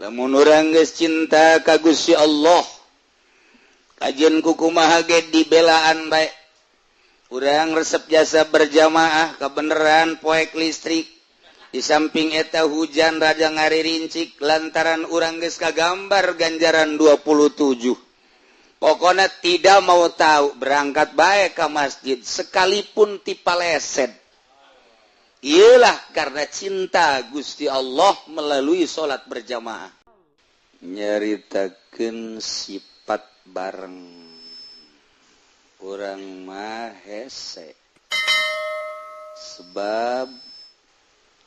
lamun urang geus cinta ka Gusti Allah kajian kukumaha ge dibelaan bae urang resep jasa berjamaah kebenaran poek listrik di samping eta hujan raja ngaririncik lantaran urang geus kagambar ganjaran 27 pokoknya tidak mau tahu berangkat bae ka masjid sekalipun tipaleset. Iyalah karena cinta Gusti Allah melalui sholat berjamaah. Nyaritakeun sifat bareng urang mah hese. Sebab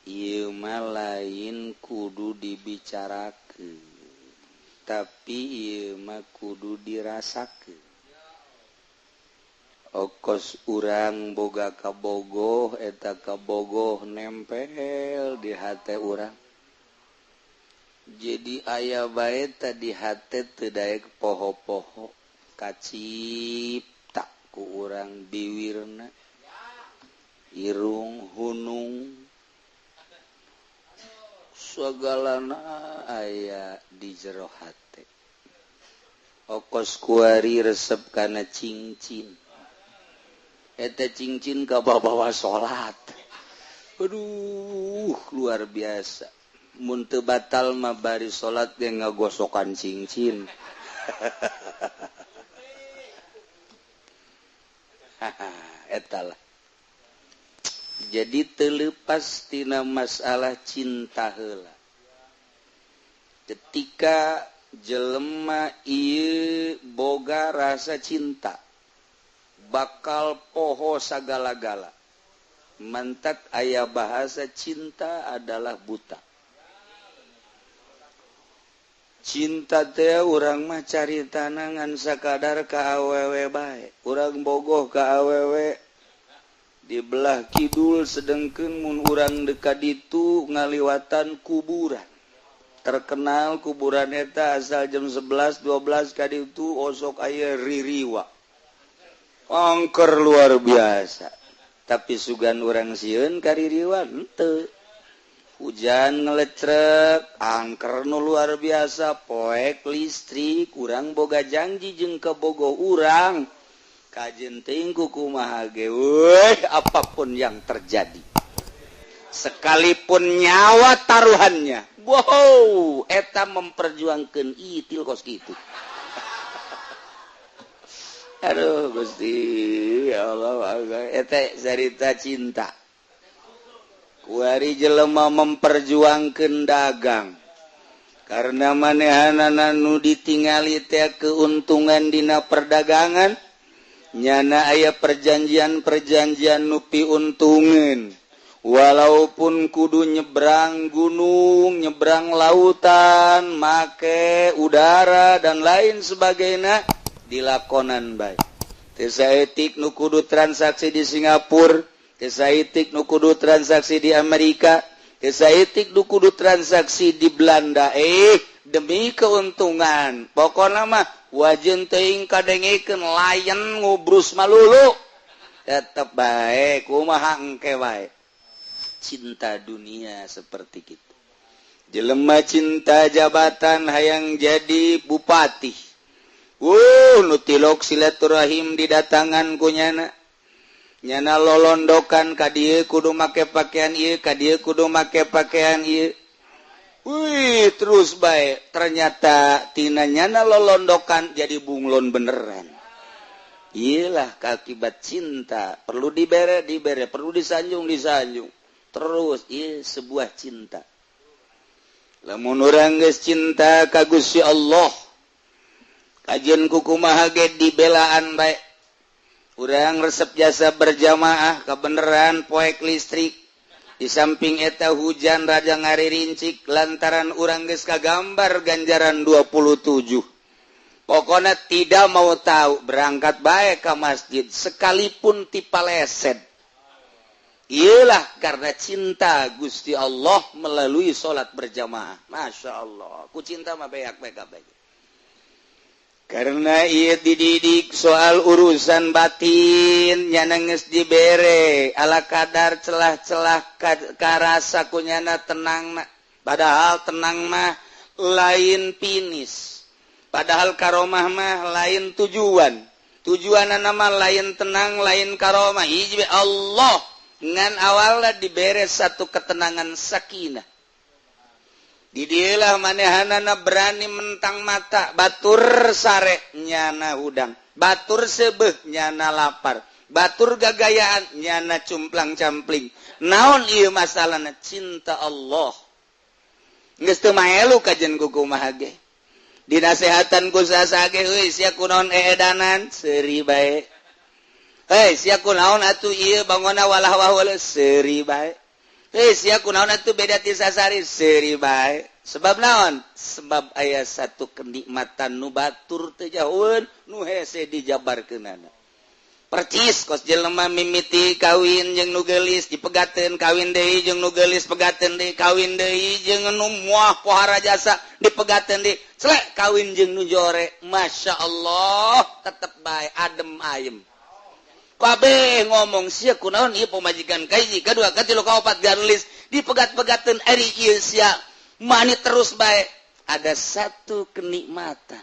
ieu mah lain kudu dibicarakeun, tapi ieu mah kudu dirasakeun. Okos urang boga kabogoh eta kabogoh nempel di hate urang jadi aya bae tadi hate teu daek poho-poho kacipta ku urang biwirna irung hunung sagalana aya di jero hate okos kuari resep kana cincin eta cincin ka bawa salat. Aduh, luar biasa. Mun teu batal mah bari salat ge ngagosokan cincin. Eta lah. Jadi teu leupas tina masalah cinta heula. Ketika jelema ieu boga rasa cinta bakal poho sagala-gala. Mantak aya bahasa cinta adalah buta. Cinta teh urang mah caritana ngan sakadar ka awewe bae. Urang bogoh ka awewe di belah kidul sedengkeun mun urang dekat ditu ngaliwatan kuburan. Terkenal kuburan eta asal jam 11 12 ka ditu osok aya ririwa. Angker luar biasa. Tapi sugan urang sieun kaririwan henteu. Hujan ngelecrek, angker nu luar biasa, poek listrik, urang boga janji jeung kabogoh urang. Kajen teuing kumaha ge apapun yang terjadi. Sekalipun nyawa taruhannya. Wow, eta memperjuangkeun itil kos kitu. Aduh Gusti ya Allah eta cerita cinta kuari jelema memperjuangkeun dagang karena manehanana nu ditingali teh keuntungan dina perdagangan nyana aya perjanjian nu piuntungeun walaupun kudu nyebrang gunung nyebrang lautan make udara dan lain sebagainya dilakonan baik. Tesaetik nu kudu transaksi di Singapura, tesaetik nu kudu transaksi di Amerika, tesaetik nu kudu transaksi di Belanda. Demi keuntungan. Pokona mah wajeun teuing kadengekeun layan ngubrus malulu. Tetep bae kumaha engke wae. Cinta dunia seperti kitu. Jelema cinta jabatan hayang jadi bupati. Nutilok silaturahim didatangan ku nyana lolondokan ka dieu kudu make pakaian ieu ka dieu kudu make pakaian ieu terus bae ternyata tina nyana lolondokan jadi bunglon beneran. Iyalah akibat cinta perlu dibere perlu disanjung terus ieu sebuah cinta. Lamun urang geus cinta ka Gusti Allah kajian kukumaha ge dibelaan bae urang resep jasa berjamaah kebenaran poek listrik di samping eta hujan raja ngaririncik lantaran urang geus kagambar ganjaran 27 pokoknya tidak mau tahu berangkat bae ka masjid sekalipun tipaleset. Iyalah karena cinta Gusti Allah melalui sholat berjamaah. Masya Allah ku cinta mah beak-beak bae. Karena ia dididik soal urusan batin nyana geus dibere ala kadar celah-celah karasa kunyana tenang padahal tenang mah lain finish. Padahal karomah mah lain tujuan. Tujuan nama lain tenang, lain karomah. Hiji Allah ngan awalnya diberes satu ketenangan sakinah. Di dialah manehanana berani mentang mata, batur sare nyana hudang, batur sebeh nyana lapar, batur gagayaan nyana cumplang campling. Naon ieu masalahna? Cinta Allah. Geus teu maelu kajen ku kumaha ge. Dinasehatan ku sasage euy sia kunaon eedanan seuri bae. Hei sia kunaon atuh ieu bangona walah wahul seuri bae. Hei sia kunaon atuh beda ti sasari seuri bae. Sebab naon? Sebab aya satu kenikmatan nu batur teu jauheun nu hese dijabarkeunana. Percis kos jelema mimiti kawin jeung nu geulis dipegateun kawin deui jeung nu geulis pegateun deui kawin deui jeung nu moah pohara jasa dipegateun deui celek kawin jeung nu jore masyaallah tetep bae adem ayem kabeh ngomong sia kunaon ieu pamajikan kahiji kadua katilu kaopat ganulis dipegat-pegateun ari ieu sia mani terus bae ada satu kenikmatan.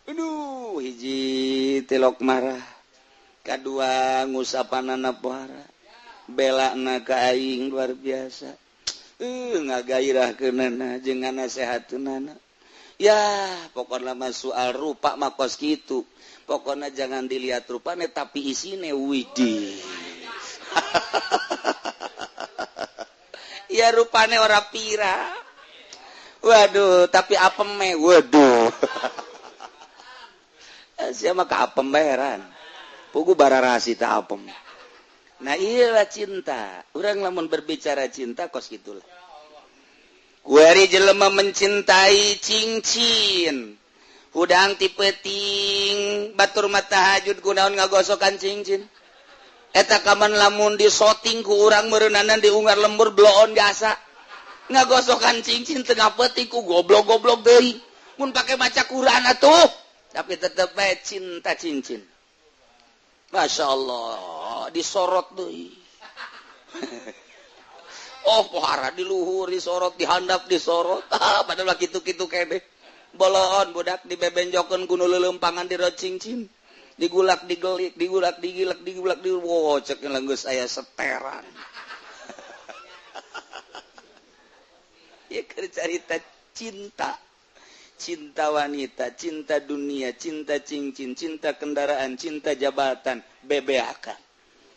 Aduh hiji telok marah kedua ngusapanana pohara belana ka aing luar biasa ngagairahkeunana jeung nganasehateunana ya pokona mah soal rupa mah kos kitu pokona jangan dilihat rupane tapi isine widih ya rupane ora pira waduh tapi apem me waduh sia mah ka apem bayaran pugu bararasi ta apem. Nah iyalah cinta. Urang lamun berbicara cinta kos gitulah. Kuari jelema mencintai cincin. Hudang ti peuting batur mah tahajud kunaon ngagosokan cincin. Eta kaman lamun disoting ku urang meureunana diungar lembur bloon jasa. Ngagosokan cincin tengah peuting ku goblok-goblok deui. Mun pake maca Quran atuh. Tapi tetep bae cinta cincin. Masya Allah disorot deui. Oh pohara diluhur disorot dihandap disorot padahal kitu-kitu kene boloon budak dibebenjokeun ku nu leuleumpangan diro cincin digulak digelik digulak digilak digulak di wow cek geus aya seteran ya keur carita cinta cinta wanita, cinta dunia, cinta cincin, cinta kendaraan, cinta jabatan, bebeakan.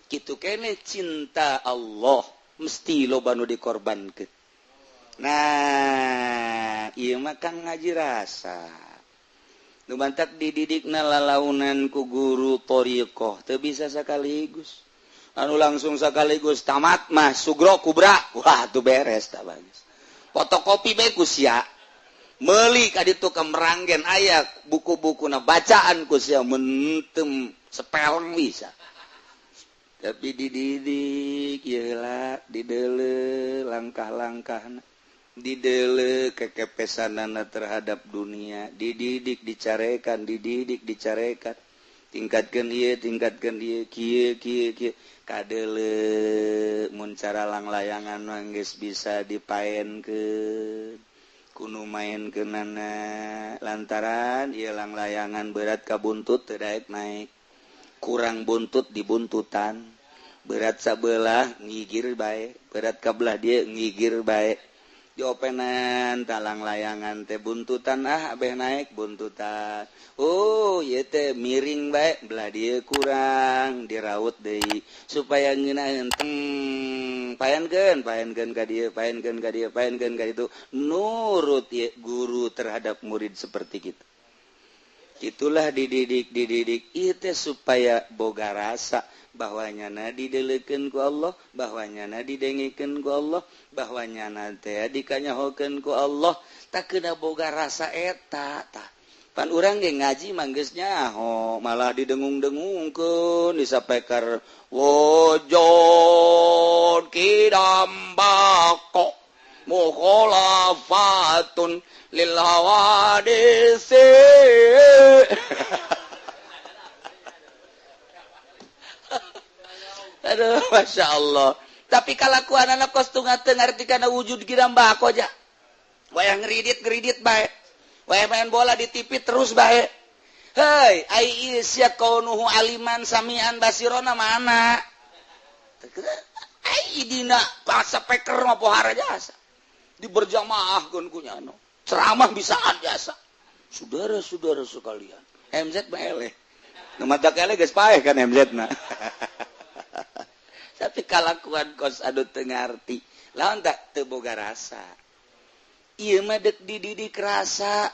Kitu kene cinta Allah mesti loba nu dikorbankeun. Nah, ieu mah kan ngaji rasa. Nu bantak dididikna lalaunan ku guru thariqah, teu bisa sakaligus. Anu langsung sakaligus tamat mah sugro kubra. Wah, tuh beres tah bagus. Fotokopi bae ku sia. Meuli ka ditu ke meranggen aya buku-bukuna bacaan ku sia mentem sepeleng bisa. Tapi dididik yeula dideuleu langkah-langkahna. Dideuleu kekepesanana terhadap dunia, dididik dicarekan, dididik dicarekan. Tingkatkeun ieu kieu kadeuleu mun cara langlayangan mah geus bisa dipaenkeun. Kuno main kenana lantaran ilang layangan berat ka buntut teu daek naik kurang buntut dibuntutan berat sabelah ngigir bae berat kabelah dia ngigir bae diopenan talang layangan teh buntutan abeh naik buntutan oh ieu teh miring bae belah dia kurang diraut deui supaya ngeunaheun paenkeun ka dieu paenkeun ka ditu nurut ya guru terhadap murid seperti kitu. Itulah dididik ieu teh supaya boga rasa bahwanyana dideuleukeun ku Allah, bahwanyana didengikeun ku Allah, bahwanyana teh dikanyahokeun ku Allah, tak kena boga rasa eta tah. Pan urang ge ngaji mah geus nyaho, malah didengung-dengungkeun disapaekar wujud kidambako mukhalafatun lil hawadisi. Aduh, Masya Allah. Tapi kalakuan anak kos tunga teu ngartikeun wujud kidambako aja. wayang ngeridit baik, wayang main bola di TV terus baik. Hei, ai isya kaunuhu aliman samian basirona mana? Ai dina pasa peker mah pohara jasa. Di berjamaah gun kunyano. Ceramah bisaan jasa. Saudara-saudara sekalian, MZ meleh. Nu matak eleh geus paeh kan MZ na. Tapi kalakuan kos adu teu ngarti. Lawan tak teu boga rasa. Ieu mah deuk dididik rasa.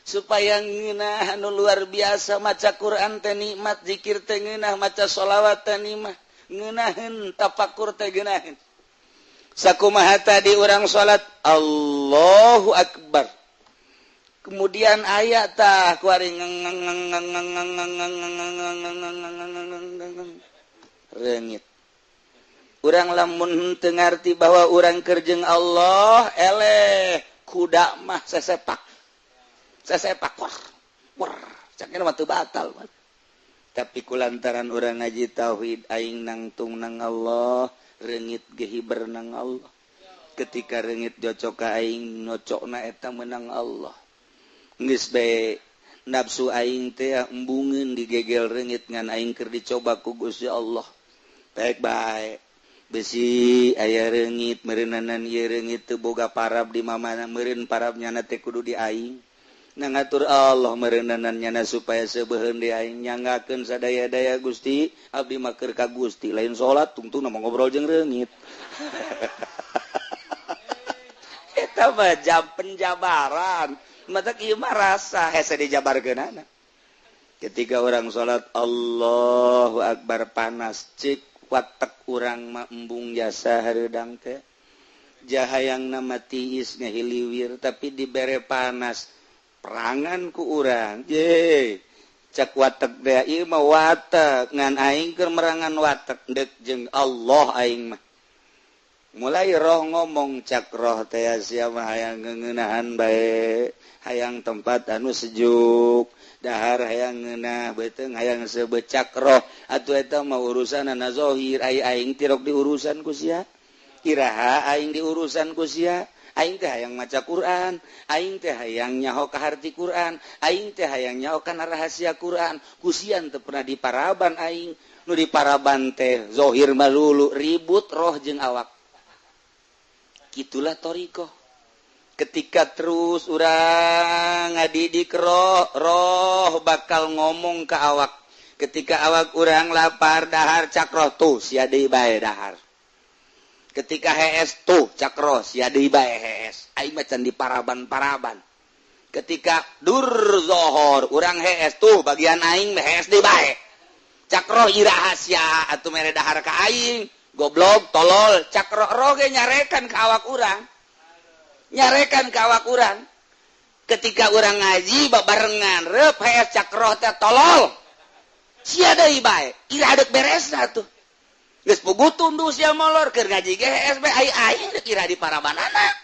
Supaya ngeunah anu luar biasa maca Quran teh nikmat, zikir teh ngeunah, maca sholawat teh nikmat, ngeunaheun tafakur teh geunaheun. Sakumaha tadi urang salat Allahu Akbar. Kemudian ayat tah kuari reungit. Urang lamun teu ngarti bahwa urang keur jeung Allah, eleh kuda mah sesepak. Sesepak war cakna mah teu batal. Tapi kulantaran urang ngaji tauhid aing nangtung nang Allah, reungit ge hiber nang Allah. Ketika reungit jocok ka aing nocokna eta menang Allah. Geus bae nafsu aing teh embungeun digegel reungit ngan aing keur dicoba ku Gusti Allah. Baik-baik. Besi aya reungit meureunnanan ieu reungit teu boga parab di mamana meureun parabnyana teh kudu di aing. Ngatur Allah merendanan nyana supaya sebeuheun di aing nyanggakeun sadaya-daya Gusti abdi mah keur ka Gusti lain salat tungtung mah ngobrol jeung reungit. Eta mah jam penjabaran mata ieu mah rasa hese dijabarkeunana. Ketika orang salat Allahu Akbar panas cik watek urang mah embung jasa hareudang teh jahayangna mah tiis ngahiliwir tapi dibere panas perangan ku urang ye cak watek dea ieu mah watek ngan aing keur merangan watek deuk jeung Allah aing mah mulai roh ngomong cak roh teh sia mah hayang ngeuneunahan bae hayang tempat anu sejuk dahar hayang ngeunah beuteung hayang sebecak roh atuh eta mah urusanna zahir aing tirok diurusan ku sia iraha aing diurusan ku sia. Aing teh hayang maca Quran, aing teh hayang nyaho ka harti Quran, aing teh hayang nyaho kana rahasia Quran. Kusian teu pernah diparaban aing, nu diparaban teh zahir malulu ribut roh jeung awak. Kitulah toriko. Ketika terus urang ngadidik roh bakal ngomong ka awak. Ketika awak urang lapar dahar cak roh tuh sia deui bae dahar. Ketika hees tuh cakro sia deui bae hees aing mah can diparaban-paraban. Ketika dur zohor urang hees tuh bagian aing mah hees deui bae cakro iraha sia atuh mere dahar ka aing goblok tolol cakro roge nyarekan ka awak urang ketika urang ngaji babarengan reup hees cakro teh tolol sia deui bae ira deuk beresna tuh. Geus pugutun tuh sia molor keur ngaji ge SB ai kira di parabanana.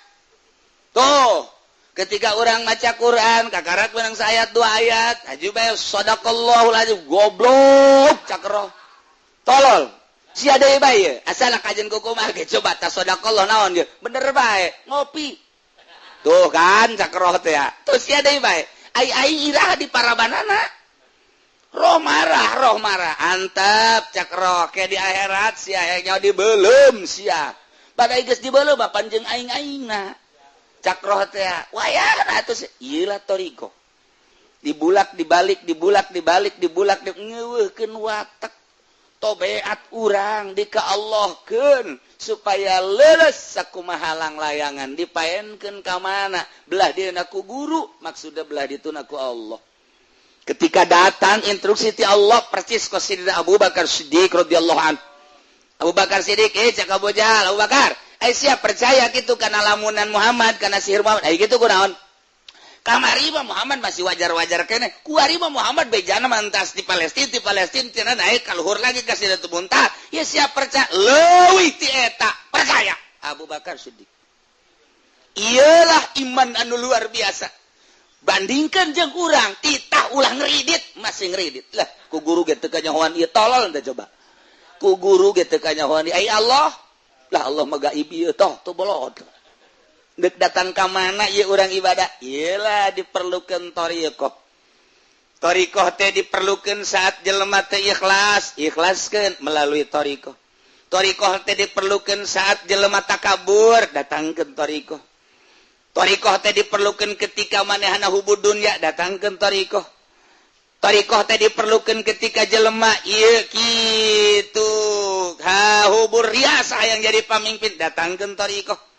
Tuh, ketika orang maca Quran kakarat menang ayat 2 ayat, aju bae sadaqallahul azim goblok cakro. Tolol. Sia deui bae asal kajen kumaha ge coba ta sadaqallah naon ge. Bener bae, ngopi. Tuh kan cakro teh ya. Tuh sia deui bae. Ai irah di parabanana. Roh marah antap cak roh kayak di akhirat sia aya dibeulem sia bagai geus dibeulem panjeung aing-aingna cak roh teh wayahna atuh ieu lah toriko dibulak dibalik ngeuweuhkeun watek tobeat urang dika Allahkeun supaya leuleus sakumaha halang layangan dipaenkeun ka mana belah dieuna ku guru maksudna belah dituna ku Allah. Ketika datang instruksi ti Allah persis ku Sidina Abu Bakar Siddiq radhiyallahu anhu. Abu Bakar Siddiq cak Abu Jahal, Abu Bakar, siap percaya gitu kana lamunan Muhammad kana sihir Muhammad. Gitu kunaon? Kamari mah Muhammad masih wajar-wajar kene. Kuari mah Muhammad bejana mantas di Palestina tina naik ka luhur lagi ka Sidratul Muntaha. Ya siap percaya leuwih ti eta, percaya. Abu Bakar Siddiq. Iyalah iman anu luar biasa. Bandingkan jeung urang titah ulah ngeridit masih ngeridit lah ku guru ge teu kanyahoan ieu tolol teh coba ku guru ge teu kanyahoan ai Allah lah Allah mah gaib ieu toh bolot dek datang ke mana ieu urang ibadah iyalah diperlukeun thariqah teh diperlukeun saat jelema teh ikhlaskeun melalui thariqah teh diperlukeun saat jelema takabur datangkeun thariqah teh diperlukeun ketika manehna hubud dunya datangkeun thariqah teh diperlukeun ketika jelema ieu kitu hubur riasah yang jadi pamimpin datangkeun thariqah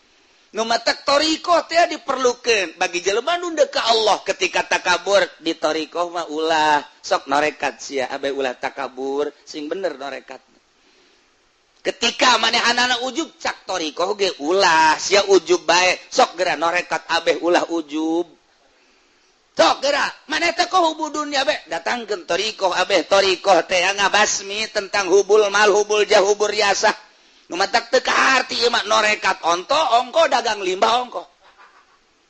nu matak thariqah teh diperlukeun bagi jelema nu deuk ka Allah ketika takabur di thariqah mah ulah sok norekat sia abe ulah takabur sing bener norekat ketika manehana ujub cak thariqah ge ulah sia ujub bae sok geura norekat abe ulah ujub sok geura maneh teh hubul dunya be datangkeun thariqah abe thariqah teh ngabasmi tentang hubul mal hubul jah hubul riasah nu matak teu kaharti ieu mah norekat onto ongko dagang limbah ongko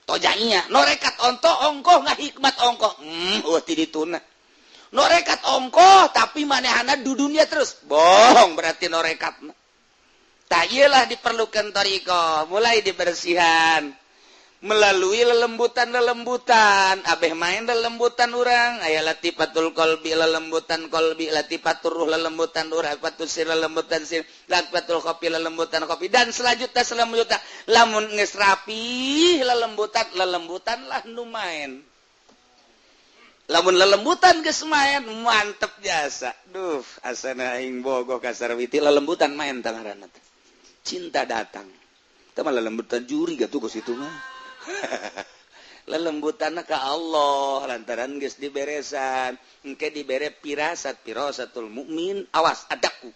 tojainya norekat onto ongko ngahikmat ongko ti dituna norekat ongko tapi manehana du dunia terus bohong berarti norekat tah ieulah diperlukeun thariqah mulai dibersihan melalui lelembutan abeh main lelembutan urang aya latifatul qalbi lelembutan qalbi latifatur ruh lelembutan ruh latifatul sir lelembutan sir latifatul kopi lelembutan kopi dan selanjutnya lamun geus rapi lelembutan lah nu main lamun lelembutan geus main mantep jasa duh asana aing bogoh kasar witi lelembutan main tangaranna cinta datang teh mah lelembutan juri gatuh ku situ mah lelembutanna ka Allah lantaran geus diberesan engke dibere firasatul mukmin awas adaku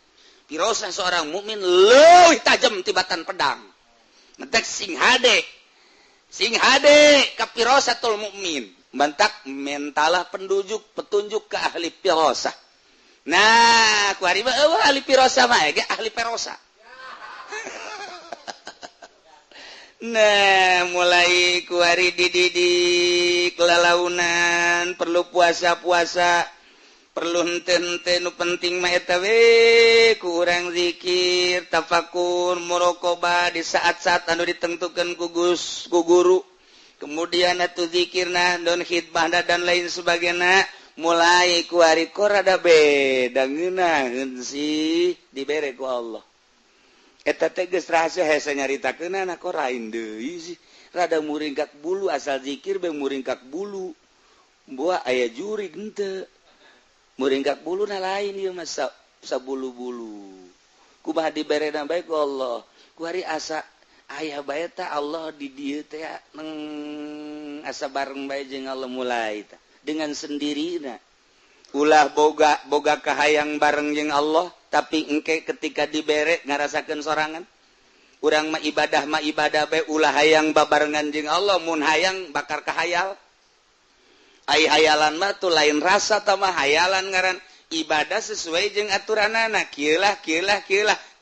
firasah seorang mukmin leuwih tajam tibatan pedang mentek sing hade ka firasatul mukmin bantak mentalah petunjuk ke ahli firasah nah ku ari mah ahli firasah mah ge ahli firasah nah mulai kuari dididik lalaunan perlu puasa perlu henteu nu penting mah eta we kurang zikir tafakur muraqabah di saat-saat anu ditentukeun ku guru kemudian atuh zikirna don khidmah dan lain sebagainya mulai kuari rada beda ngeunaheun sih dibere ku Allah eta teh geus rahasia hese nyaritakeunana kok lain deui sih rada muringkak bulu asal zikir be muringkak bulu buah aya jurig henteu muringkak buluna lain ieu mah sabulu-bulu kumaha diberena bae ku Allah kuari asa aya bae tah Allah di dieu teh asa bareng bae jeung Allah mulai tah dengan sendirina ulah boga kahayang bareng jeung Allah tapi engke ketika dibere ngarasakeun sorangan urang mah ibadah bae ulah hayang babarengan jeung Allah mun hayang bakar kahayal ai hayalan mah tuh lain rasa tah mah hayalan ngaran ibadah sesuai jeung aturanana kieu lah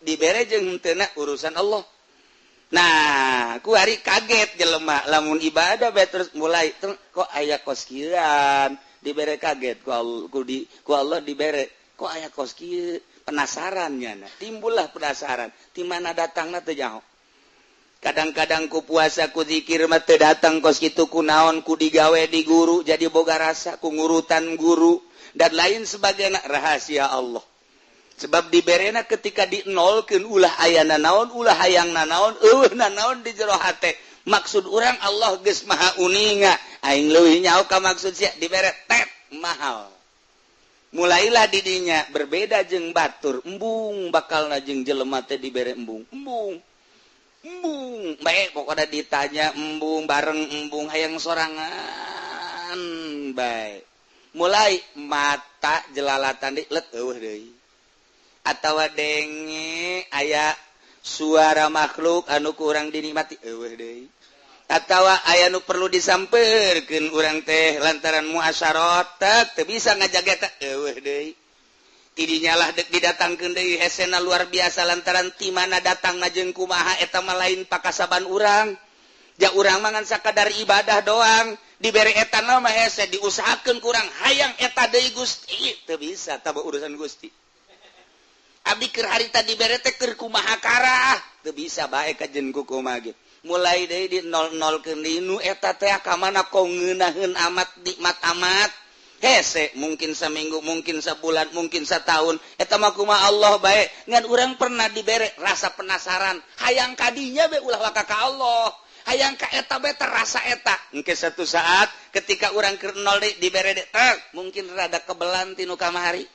dibere jeung henteu urusan Allah nah ku hari kaget jelema lamun ibadah bae terus mulai kok aya kos kieuan dibere kaget ku Allah dibere kok aya kos kieu penasarannya timbullah penasaran di mana datangna teu nyaho kadang-kadang ku puasa ku zikir mah teu datang kos kitu kunaon ku digawe di guru jadi boga rasa ku ngurutan guru dan lain sebagainya rahasia Allah sebab diberena ketika dinolkeun ulah ayana naon ulah hayangna naon eueuhna naon di jero hate maksud urang Allah geus maha uninga aing leuwih nyaho ka maksud sia dibere tet mahal mulailah didinya berbeda jeung batur embung bakalna jeung jelema teh dibere embung bae pokoknya ditanya embung bareng embung hayang sorangan bae mulai mata jelalatan di let eueuh deui atawa denge aya suara makhluk anu kurang dinikmati eueuh deui atawa aya nu perlu disampeurkeun urang teh lantaran muasyarat teu bisa ngajaga eta eueuh deui tidinya lah deuk didatangkeun deui hesena luar biasa lantaran ti mana datangna jeung kumaha eta mah lain pakasaban urang ja urang mah ngan sakadar ibadah doang dibere eta mah hese diusahakeun kurang hayang eta deui Gusti teu bisa tah urusan Gusti abdi keur harita dibere teh keur kumaha karah teu teu bisa bae kajen kuku mage mulai deui di 00 ke nu eta teh ka mana kau ngeunaheun amat nikmat amat hese mungkin seminggu mungkin sebulan mungkin setahun eta mah kumaha Allah bae ngan urang pernah dibere rasa penasaran hayang kadinya be ulah waka ka Allah hayang ka eta be terasa eta engke satu saat ketika urang keur nol dibere mungkin rada kebelan tinu kamari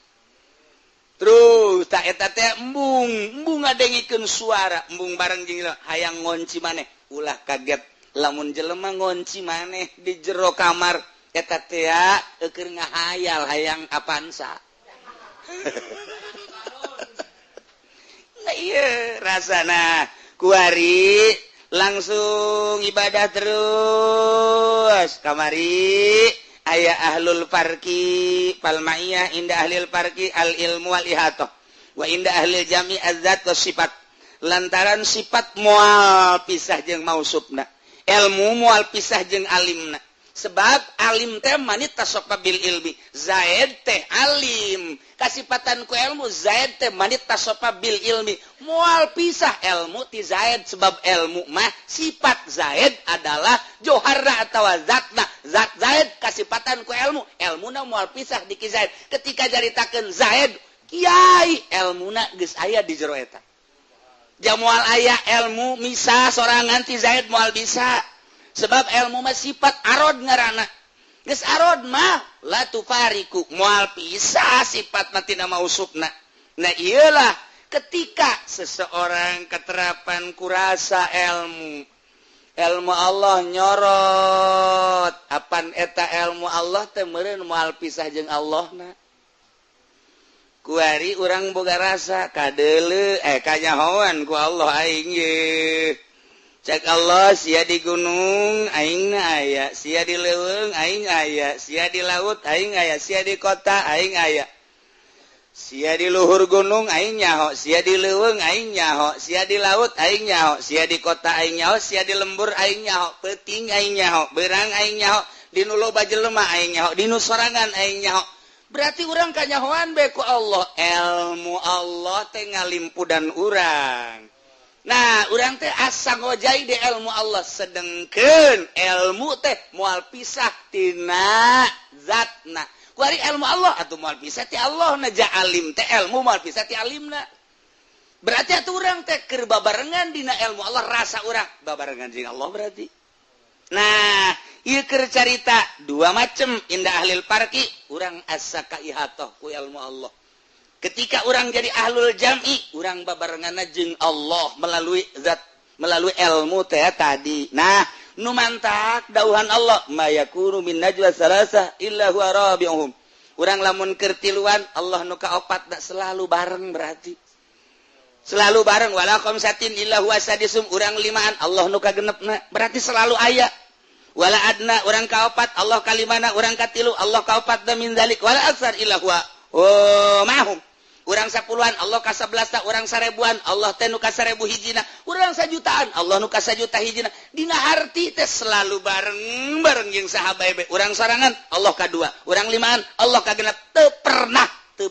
terus tak eta teh embung ngadengikeun suara embung bareng jeung hayang ngonci maneh ulah kaget lamun jelema ngonci maneh di jero kamar eta teh keur ngahayal hayang apansa nah ieu rasana kuari langsung ibadah terus kamari aya ahlul farqi palmaiyah inda ahlil farqi al ilmu wal ihatah wa inda ahlil jami azzat was sifat lantaran sifat moal pisah jeung mausufna ilmu moal pisah jeung alimna sebab alim teh manit tasofa bil ilmi zaid teh alim kasifatan ku ilmu zaid teh manit tasofa bil ilmi moal pisah ilmu ti zaid sebab ilmu mah sifat zaid adalah joharna atawa zatna zat zaid kasifatan ku ilmu ilmuna moal pisah di ki zaid ketika jaritakeun zaid kiai ilmuna geus aya di jero eta jamual aya ilmu misah sorangan ti zaid moal bisa sebab ilmu mah sifat arod ngaranna geus arod mah la tufariku moal pisah sifat mah tina mausufna nah iyalah ketika seseorang keterapan kurasa ilmu Allah nyorot apan eta ilmu Allah teh meureun moal pisah jeung Allahna kuari urang boga rasa kadeuleu kanyahoan ku Allah aing ye cek Allah sia di gunung aing aya sia di leuweung aing aya sia di laut aing aya sia di kota aing aya sia di luhur gunung aing nyaho sia di leuweung aing nyaho sia di laut aing nyaho sia di kota aing nyaho sia di lembur aing nyaho peuting aing nyaho beurang aing nyaho di nu loba jelema aing nyaho di nu sorangan aing nyaho berarti urang kanyahoan bae ku Allah ilmu Allah teh ngalimpudan urang nah urang teh asa ngojai di ilmu Allah sedengkeun ilmu teh moal pisah tina zatna kuari ilmu Allah atuh moal pisah ti Allah na ja alim teh ilmu moal pisah ti alimna berarti atuh urang teh keur babarengan dina ilmu Allah rasa urang babarengan jeung Allah berarti nah ieu keur carita dua macem indah ahlil farqi urang asa ka ihatah ku ilmu Allah ketika orang jadi ahlul jam'i orang babarenganna jeung Allah melalui zat melalui ilmu teh tadi nah nu mantak dauhan Allah mayakunu min najwa salasa illa huwa rabi'uhum urang lamun keur tiluan Allah nu kaopat da selalu bareng berarti selalu bareng wala khamsatin illa huwa sadisum urang limaan Allah nu kagenepna berarti selalu aya wala adna urang kaopat Allah kalimana urang katilu Allah kaopat da min zalik wala aksar illa huwa mahum urang 10-an Allah ka 11 urang 1000-an Allah teh nu ka 1000 hijina urang 1 jutaan Allah nu ka 1 juta hijina dina harti teh selalu bareng jeung sahabat urang sorangan Allah ka 2 urang 5-an Allah ka 6 teu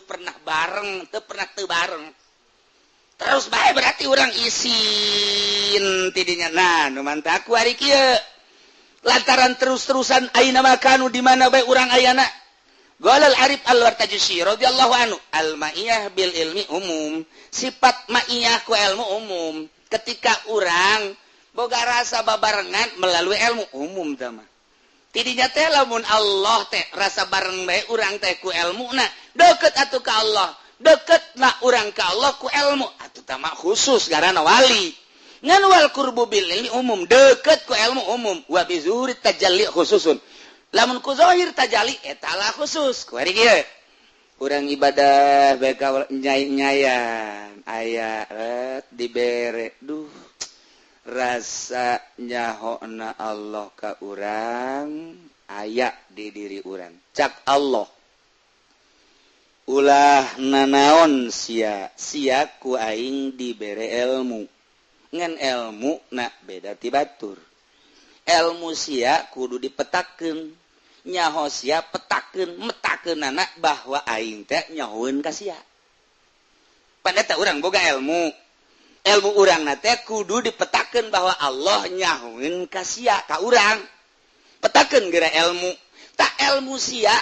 pernah bareng teu bareng terus bae berarti urang isin tidinya nah nu mantap ku ari kieu lantaran terus-terusan aina makanu di mana bae urang ayana Qala al-Arif al-Wartajusi radhiyallahu anhu al-ma'iyah bil ilmi umum sifat ma'iyah ku ilmu umum ketika urang boga rasa babarengan melalui ilmu umum tah mah tidinya teh lamun Allah teh rasa bareng bae urang teh ku ilmuna deukeut atuh ka Allah deuketna urang ka Allah ku ilmu atuh tah mah khusus garana wali ngan wal qurbu bil ilmi umum deukeut ku ilmu umum wa bi zuhuri tajalli khususun lamun ku zahir tajalli eta lah khusus kuari kieu urang ibadah bae ka nyayan aya dibere duh rasa nyahona Allah ka urang aya di diri urang cak Allah ulah nanaon sia ku aing dibere ilmu ngan ilmu na beda ti batur ilmu sia kudu dipetakeun nyaho sia petakeun metakeunana bahwa aing teh nyahoeun ka sia pada teh urang boga ilmu ilmu urang nate kudu dipetakeun bahwa Allah nyahoeun ka sia ka urang petakeun geura ilmu tak ilmu sia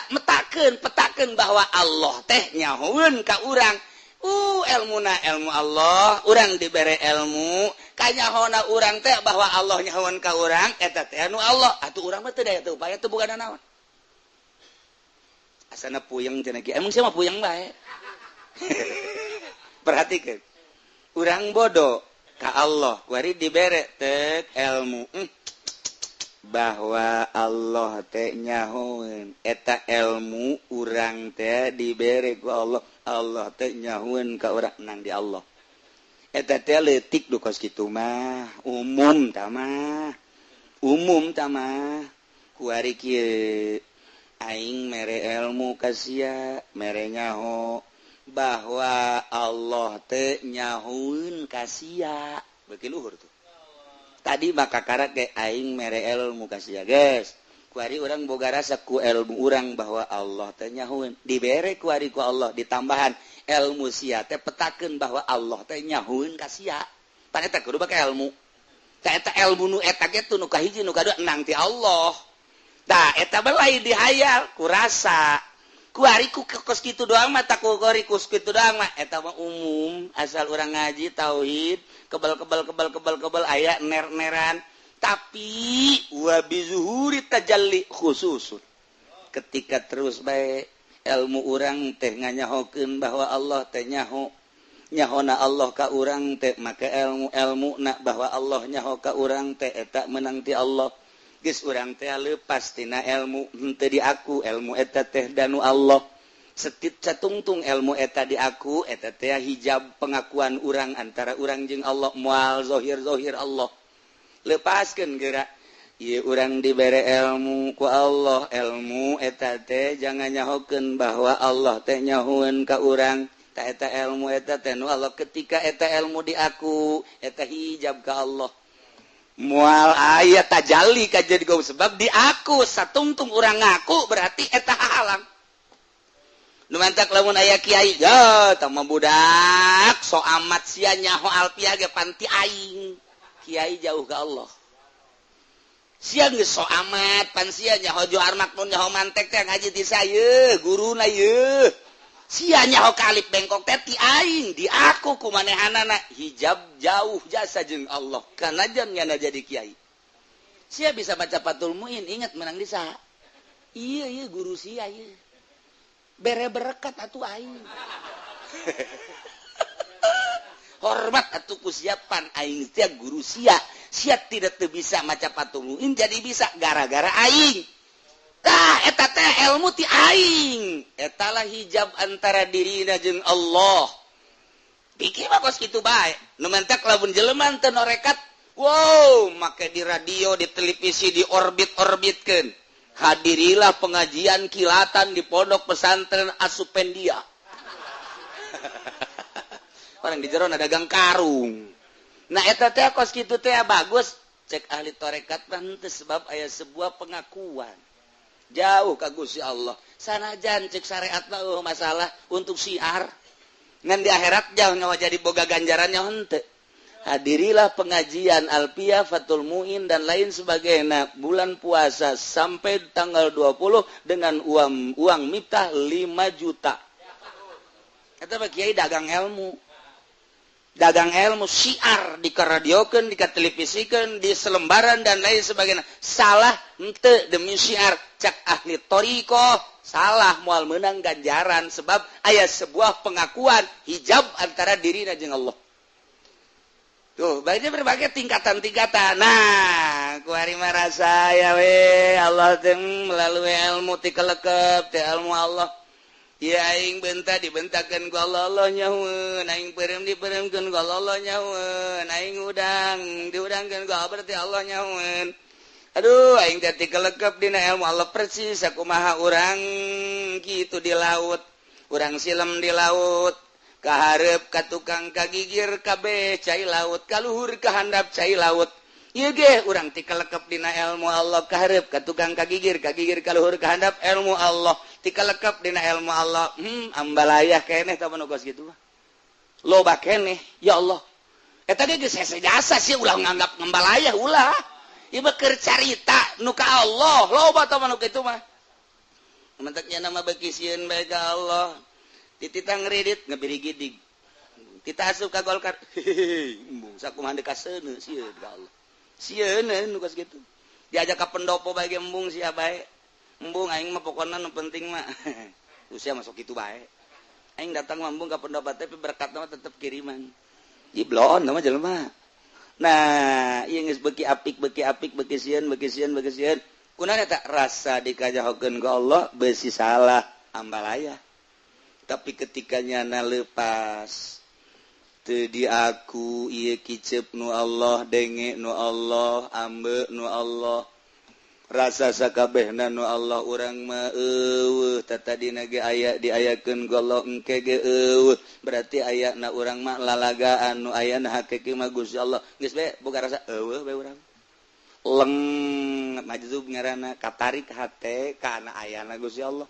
petakeun bahwa Allah teh nyahoeun ka urang ilmuna ilmu Allah urang dibere ilmu kanyahona urang teh bahwa Allah nyahoeun ka urang eta teh anu Allah atuh urang mah teu daya teu upaya teu boga naon asana puyeng cenah kieu emang sia mah puyeng bae perhatikeun urang bodoh ka Allah kuari dibere teu ilmu bahwa Allah teh nyahoeun eta ilmu urang teh dibere ku Allah teh nyahoeun ka urang nang di Allah eta teh leutik du kos kitu mah umum tah mah kuari kieu aing mere ilmu ka sia mere nyaho bahwa Allah teh nyahoeun ka sia beuki luhur tuh tadi maka karak ke aing mere ilmu ka sia geus kuari urang boga rasa ku ilmu urang bahwa Allah teh nyahoeun dibere kuari ku Allah ditambahan ilmu sia teh petakeun bahwa Allah teh nyahoeun ka sia pan eta kudu make ilmu ta eta ilmu nu eta ge tu nu kahiji nu kadua enang ti Allah tah eta belai dihayal ku rasa kuari ku kos kitu doang mah tak kuari kus kitu doang mah eta mah umum asal urang ngaji tauhid kebal aya ner-neran tapi wa bizuhuri tajalli khususun ketika terus bae ilmu urang teh nganyahokeun bahwa Allah teh nyahona Allah ka urang teh maka ilmu-ilmuna bahwa Allah nyaho ka urang teh eta menang ti Allah geus urang teh leupas tina ilmu henteu di aku ilmu eta teh danu Allah setit catungtung ilmu eta di aku eta teh hijab pengakuan urang antara urang jeung Allah moal zahir Allah lepaskeun geura ieu urang dibere ilmu ku Allah ilmu eta teh jangan nyahokeun bahwa Allah teh nyahoeun ka urang ta eta ilmu eta teh nu Allah ketika eta ilmu di aku eta hijab ka Allah mual aya tajalli ka jadi gau sebab di aku satungtung urang ngaku berarti eta halang nu mantak lamun aya kiai ya tah mah budak so amat sia nyaho alpiah ge panti aing kiai jauh ka Allah sia geus so amat pan sia nyaho johar makmun nyaho mantek teh ngaji ti saeu guruna yeuh sia nyaho kalip bengkok teh ti aing di aku kumanehanana hijab jauh jasa jeung Allah kana jan nyana jadi kiai sia bisa baca Fathul Muin ingat menang di saha ieu guru sia ieu bere berkat atuh aing hormat atuh kusiapan aing teh guru sia tidak teu bisa maca Fathul Muin jadi bisa gara-gara aing tah eta teh ilmu ti aing eta lah hijab antara dirina jeung Allah pikir mah kos kitu bae nu mentek lamun jelema teu norekat wow make di radio di televisi di orbitkeun hadirilah pengajian kilatan di pondok pesantren Asupendia orang di jero dagang karung nah eta teh kos kitu teh bagus cek ahli tarekat teh sebab aya sebuah pengakuan jauh ka Gusti Allah sanajan cek syariat mah masalah untuk syiar ngan di akhirat jauh nyawa jadi boga ganjarannya henteu hadirilah pengajian alpiyah Fathul Muin dan lain sebagainya bulan puasa sampai tanggal 20 dengan uang miftah 5 juta eta mah kiai dagang ilmu syiar dikaradiokeun dikatelevisikeun di selembaran dan lain sebagainya salah henteu demi syiar cak ahli thariqah salah moal meunang ganjaran sebab aya sebuah pengakuan hijab antara dirina jeung Allah tuh banyak berbagai tingkatan-tingkatan nah kuari marasa ya we Allah teh melalui ilmu ti kelekep ti ilmu Allah ya aing benta dibentakeun ku Allah nyahoeun aing peureum dipeureumkeun ku Allah nyahoeun aing udang diudangkeun ku berarti Allah nyahoeun aduh aing teh ti kelekep dina ilmu Allah persis sakumaha urang kitu di laut urang silem di laut kaharep ka tukang kagigir kabeh cai laut kaluhur ka handap cai laut ieu ge urang ti kalekep dina ilmu Allah kaharep ka tukang kagigir kaluhur ka handap ilmu Allah ti kalekep dina ilmu Allah ambalayah keneh tah manugos kitu loba keneh ya Allah eta ge geus hese jasa sih ulah nganggap ngembalaya ulah ieu keur carita nu ka Allah loba tah nu kitu mah menteknya nama beuki sieun bae ka Allah titita ngredit ngebiri gidig kita asup ka Golkar embung sakumaha deuk kaseuneu sieun ka Allah sieun nu geus kitu diajak ka pendopo bae ge embung sia bae embung aing mah pokona nu penting mah usia masuk kitu bae aing datang mambung ka pendopo tapi berkatna mah tetep kiriman jiblon nama jelema nah ieu geus beuki apik beuki sieun kunaon eta rasa dikajahokeun ka Allah beusi salah ambalaya tapi ketika nyana leupas teu di aku ieu kicep nu Allah denge nu Allah ambe nu Allah rasa sakabehna nu Allah urang mah eueuh tatadina ge aya diayakeun ku Allah engke ge eueuh berarti ayana urang mah lalagaan nu ayana hakiki mah Gusti Allah geus bae boga rasa eueuh bae urang leng majzub ngaranna katarik hate kana ayana Gusti Allah